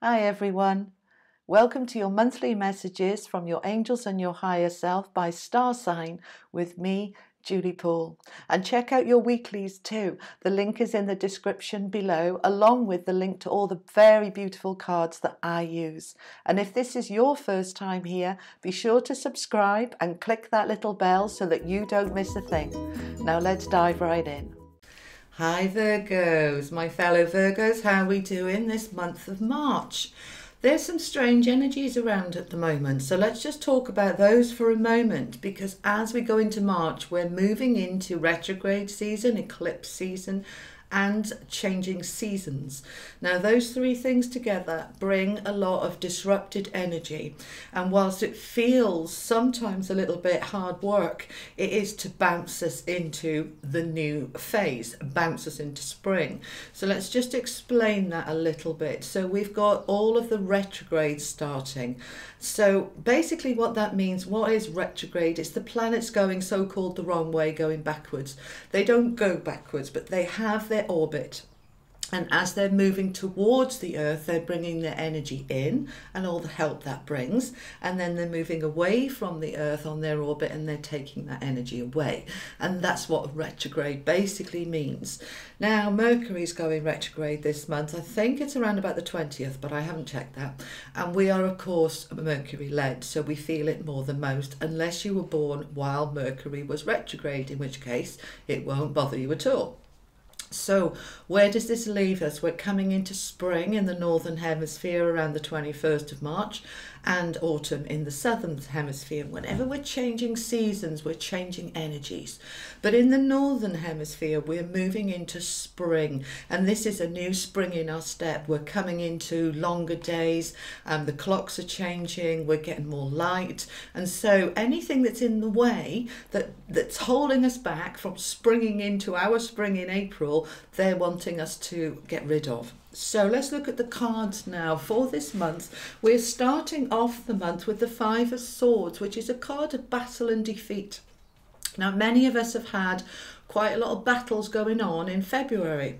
Hi everyone. Welcome to your monthly messages from your angels and your higher self by star sign with me, Julie Poole. And check out your weeklies too. The link is in the description below, along with the link to all the very beautiful cards that I use. And if this is your first time here, be sure to subscribe and click that little bell so that you don't miss a thing. Now let's dive right in. Hi Virgos, my fellow Virgos, how are we doing this month of March? There's some strange energies around at the moment, so let's just talk about those for a moment, because as we go into March, we're moving into retrograde season, eclipse season, and changing seasons. Now those three things together bring a lot of disrupted energy, and whilst it feels sometimes a little bit hard work, it is to bounce us into the new phase, bounce us into spring. So let's just explain that a little bit. So we've got all of the retrogrades starting. So basically what that means, what is retrograde? It's the planets going so-called the wrong way, going backwards. They don't go backwards, but they have their orbit, and as they're moving towards the earth, they're bringing their energy in and all the help that brings, and then they're moving away from the earth on their orbit and they're taking that energy away. And that's what retrograde basically means. Now Mercury's going retrograde this month. I think it's around about the 20th, but I haven't checked that, and we are of course Mercury led, so we feel it more than most, unless you were born while Mercury was retrograde, in which case it won't bother you at all. So where does this leave us? We're coming into spring in the northern hemisphere around the 21st of March, and autumn in the southern hemisphere. Whenever we're changing seasons, we're changing energies. But in the northern hemisphere, we're moving into spring, and this is a new spring in our step. We're coming into longer days, the clocks are changing, we're getting more light, and so anything that's in the way, that's holding us back from springing into our spring in April, they're wanting us to get rid of. So let's look at the cards now for this month. We're starting off the month with the Five of Swords, which is a card of battle and defeat. Now many of us have had quite a lot of battles going on in February.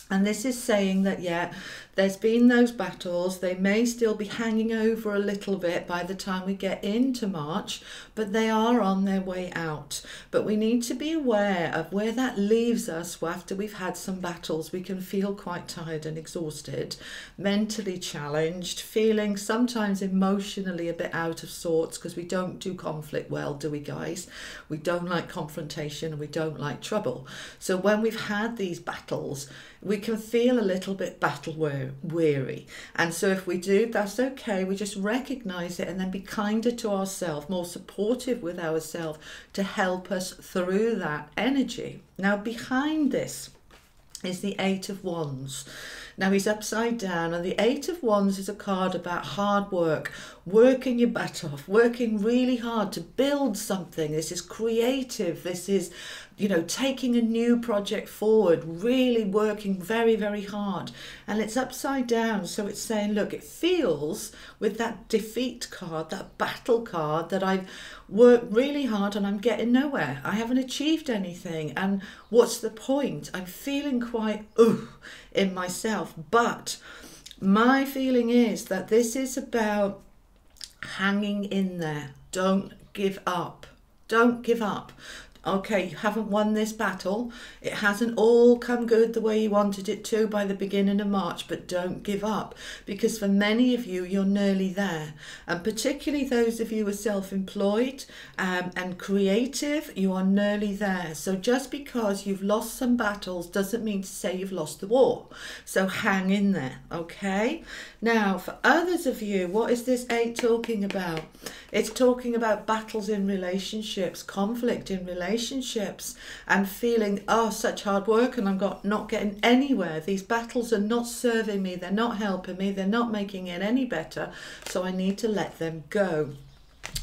And this is saying that, yeah, there's been those battles. They may still be hanging over a little bit by the time we get into March, but they are on their way out. But we need to be aware of where that leaves us after we've had some battles. We can feel quite tired and exhausted, mentally challenged, feeling sometimes emotionally a bit out of sorts, because we don't do conflict well, do we guys? We don't like confrontation and we don't like trouble. So when we've had these battles, we can feel a little bit battle weary, and so if we do, that's okay. We just recognize it and then be kinder to ourselves, more supportive with ourselves to help us through that energy. Now behind this is the Eight of Wands. Now he's upside down, and the Eight of Wands is a card about hard work, working your butt off, working really hard to build something. This is creative. This is, you know, taking a new project forward, really working very, very hard. And it's upside down, so it's saying, look, it feels with that defeat card, that battle card, that I've worked really hard and I'm getting nowhere. I haven't achieved anything, and what's the point? I'm feeling quite in myself. But my feeling is that this is about hanging in there. Don't give up. Don't give up. Okay, you haven't won this battle. It hasn't all come good the way you wanted it to by the beginning of March, but don't give up, because for many of you, you're nearly there. And particularly those of you who are self-employed and creative, you are nearly there. So just because you've lost some battles doesn't mean to say you've lost the war. So hang in there, okay? Now, for others of you, what is this Eight talking about? It's talking about battles in relationships, conflict in relationships, and feeling, oh, such hard work and I'm not getting anywhere. These battles are not serving me. They're not helping me. They're not making it any better. So I need to let them go.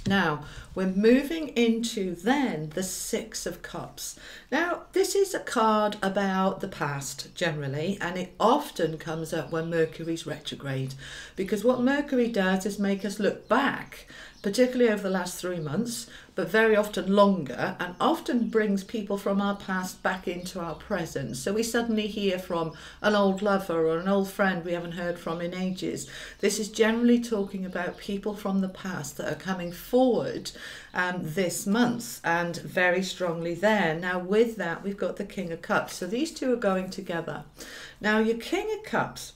Now, we're moving into then the Six of Cups. Now, this is a card about the past generally, and it often comes up when Mercury's retrograde, because what Mercury does is make us look back particularly over the last 3 months, but very often longer, and often brings people from our past back into our present. So we suddenly hear from an old lover or an old friend we haven't heard from in ages. This is generally talking about people from the past that are coming forward this month, and very strongly there. Now with that, we've got the King of Cups. So these two are going together. Now your King of Cups,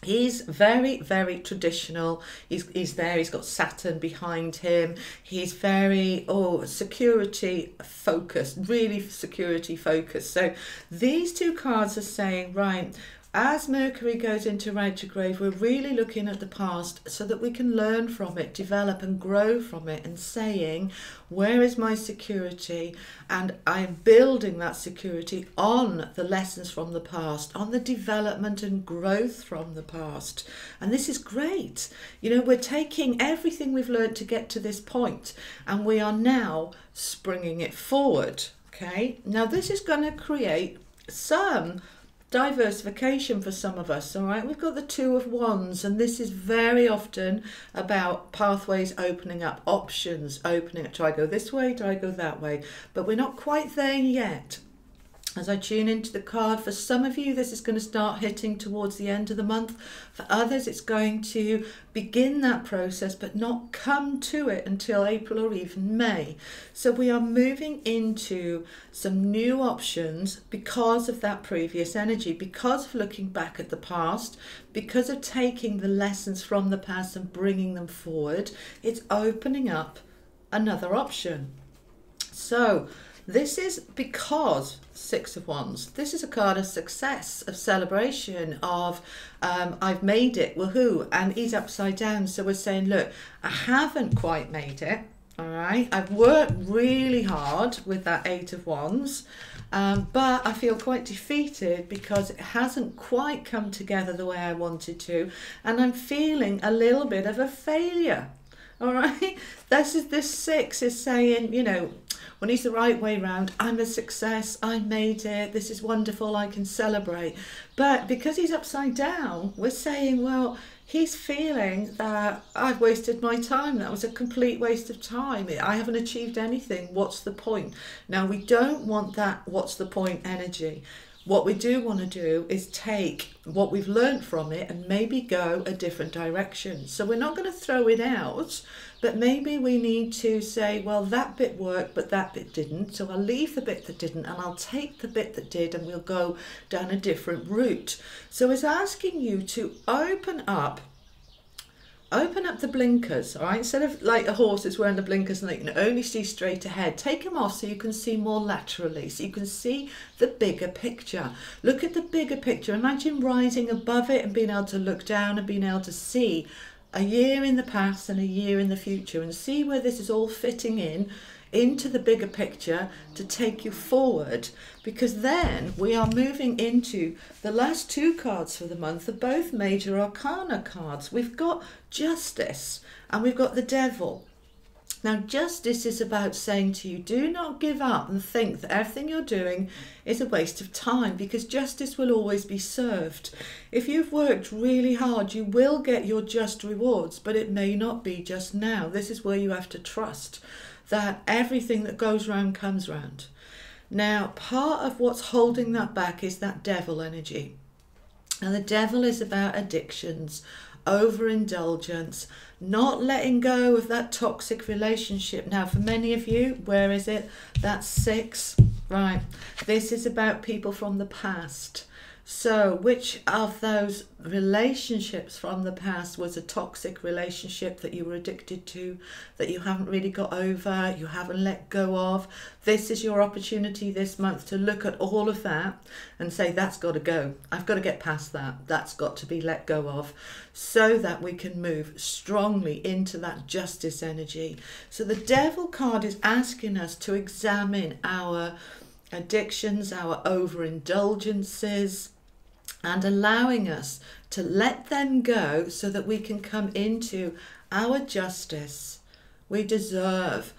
he's very, very traditional. He's there. He's got Saturn behind him. He's very, security focused, really security focused. So these two cards are saying, right, as Mercury goes into retrograde, we're really looking at the past so that we can learn from it, develop and grow from it, and saying, where is my security? And I'm building that security on the lessons from the past, on the development and growth from the past. And this is great. You know, we're taking everything we've learned to get to this point, and we are now springing it forward. Okay, now this is going to create some diversification for some of us. All right, we've got the Two of Wands, and this is very often about pathways opening up, options opening up. Do I go this way? Do I go that way? But we're not quite there yet. As I tune into the card, for some of you, this is going to start hitting towards the end of the month. For others, it's going to begin that process, but not come to it until April or even May. So we are moving into some new options because of that previous energy, because of looking back at the past, because of taking the lessons from the past and bringing them forward. It's opening up another option. So this is because Six of Wands, this is a card of success, of celebration, of I've made it, woohoo, and he's upside down. So we're saying, look, I haven't quite made it, all right? I've worked really hard with that Eight of Wands, but I feel quite defeated because it hasn't quite come together the way I wanted to, and I'm feeling a little bit of a failure, all right? This Six is saying, you know, when he's the right way round, I'm a success, I made it, this is wonderful, I can celebrate. But because he's upside down, we're saying, well, he's feeling that I've wasted my time. That was a complete waste of time. I haven't achieved anything. What's the point? Now, we don't want that what's the point energy. What we do want to do is take what we've learned from it and maybe go a different direction. So we're not going to throw it out, but maybe we need to say, well, that bit worked, but that bit didn't. So I'll leave the bit that didn't and I'll take the bit that did, and we'll go down a different route. So it's asking you to open up the blinkers, all right? Instead of like a horse is wearing the blinkers and they can only see straight ahead, take them off so you can see more laterally, so you can see the bigger picture. Look at the bigger picture. Imagine rising above it and being able to look down and being able to see a year in the past and a year in the future, and see where this is all fitting into the bigger picture to take you forward. Because then we are moving into the last two cards for the month are both major arcana cards. We've got Justice and we've got the Devil. Now, Justice is about saying to you, do not give up and think that everything you're doing is a waste of time, because justice will always be served. If you've worked really hard, you will get your just rewards, but it may not be just now. This is where you have to trust that everything that goes round comes round. Now, part of what's holding that back is that Devil energy. And the Devil is about addictions, overindulgence, not letting go of that toxic relationship. Now, for many of you, where is it? That's Six, right? This is about people from the past. So which of those relationships from the past was a toxic relationship that you were addicted to, that you haven't really got over, you haven't let go of? This is your opportunity this month to look at all of that and say, that's got to go. I've got to get past that. That's got to be let go of, so that we can move strongly into that justice energy. So the Devil card is asking us to examine our addictions, our overindulgences, and allowing us to let them go so that we can come into our justice. We deserve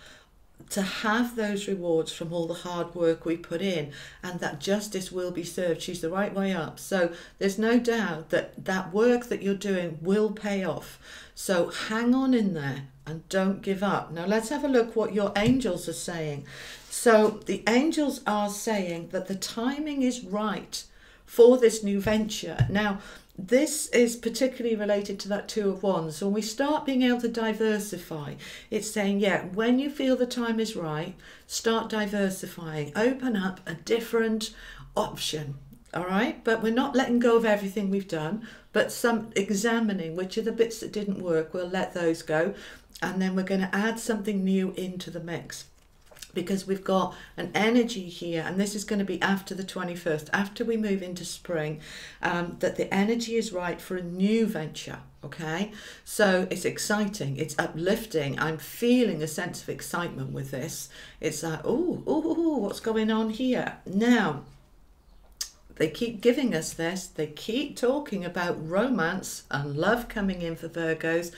to have those rewards from all the hard work we put in, and that justice will be served. She's the right way up. So there's no doubt that that work that you're doing will pay off. So hang on in there and don't give up. Now let's have a look what your angels are saying. So the angels are saying that the timing is right for this new venture. Now, this is particularly related to that Two of Wands. So when we start being able to diversify, it's saying, yeah, when you feel the time is right, start diversifying, open up a different option. All right, but we're not letting go of everything we've done, but some examining which are the bits that didn't work. We'll let those go, and then we're going to add something new into the mix, because we've got an energy here, and this is going to be after the 21st, after we move into spring, that the energy is right for a new venture. Okay, so it's exciting, it's uplifting. I'm feeling a sense of excitement with this. It's like, oh, what's going on here now? They keep giving us this. They keep talking about romance and love coming in for Virgos.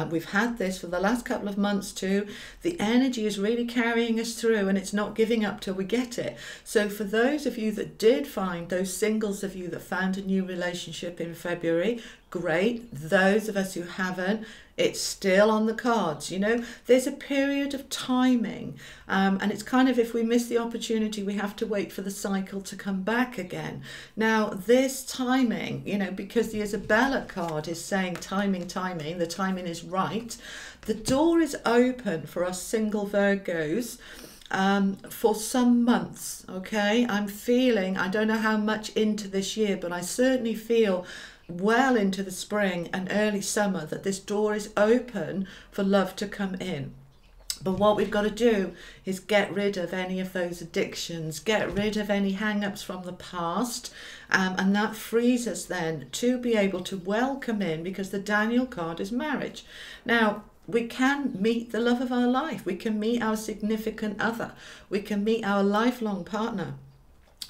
We've had this for the last couple of months too. The energy is really carrying us through, and it's not giving up till we get it. So for those of you that did find, those singles of you that found a new relationship in February, great. Those of us who haven't, it's still on the cards. You know, there's a period of timing, and it's kind of, if we miss the opportunity, we have to wait for the cycle to come back again. Now this timing, you know, because the Isabella card is saying timing, the timing is right. The door is open for us single Virgos for some months. Okay, I'm feeling, I don't know how much into this year, but I certainly feel well into the spring and early summer that this door is open for love to come in. But what we've got to do is get rid of any of those addictions, get rid of any hang-ups from the past, and that frees us then to be able to welcome in, because the Daniel card is marriage. Now, we can meet the love of our life, we can meet our significant other, we can meet our lifelong partner.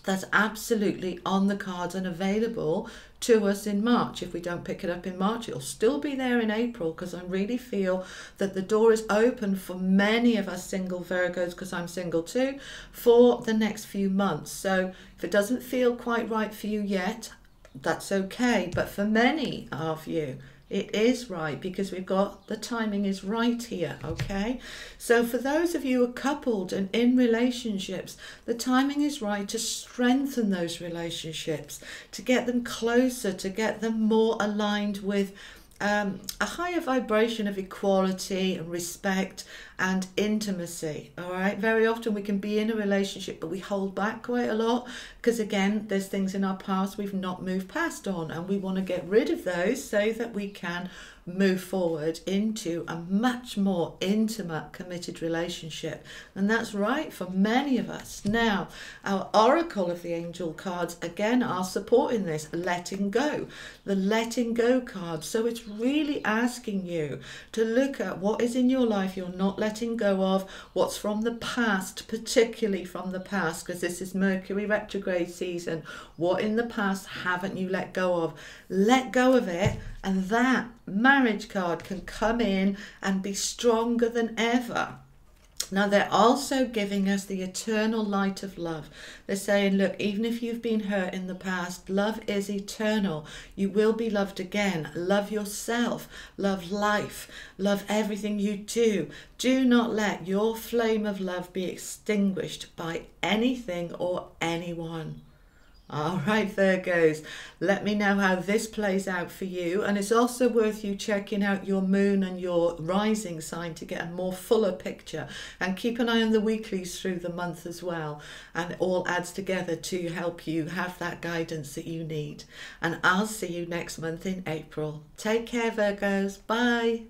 That's absolutely on the cards and available to us in March. If we don't pick it up in March, it'll still be there in April, because I really feel that the door is open for many of us single Virgos, because I'm single too, for the next few months. So if it doesn't feel quite right for you yet, that's okay. But for many of you, it is right, because we've got the timing is right here. Okay, so for those of you who are coupled and in relationships, the timing is right to strengthen those relationships, to get them closer, to get them more aligned with a higher vibration of equality and respect and intimacy. All right, very often we can be in a relationship but we hold back quite a lot, because again, there's things in our past we've not moved past on, and we want to get rid of those so that we can move forward into a much more intimate, committed relationship. And that's right for many of us. Now, our oracle of the angel cards again are supporting this letting go, the letting go card. So it's really asking you to look at what is in your life you're not letting go of, what's from the past, particularly from the past, because this is Mercury retrograde season. What in the past haven't you let go of? Let go of it, and that marriage card can come in and be stronger than ever. Now, they're also giving us the eternal light of love. They're saying, look, even if you've been hurt in the past, love is eternal. You will be loved again. Love yourself, love life, love everything you do. Do not let your flame of love be extinguished by anything or anyone. All right, Virgos, let me know how this plays out for you. And it's also worth you checking out your moon and your rising sign to get a more fuller picture. And keep an eye on the weeklies through the month as well. And it all adds together to help you have that guidance that you need. And I'll see you next month in April. Take care, Virgos. Bye.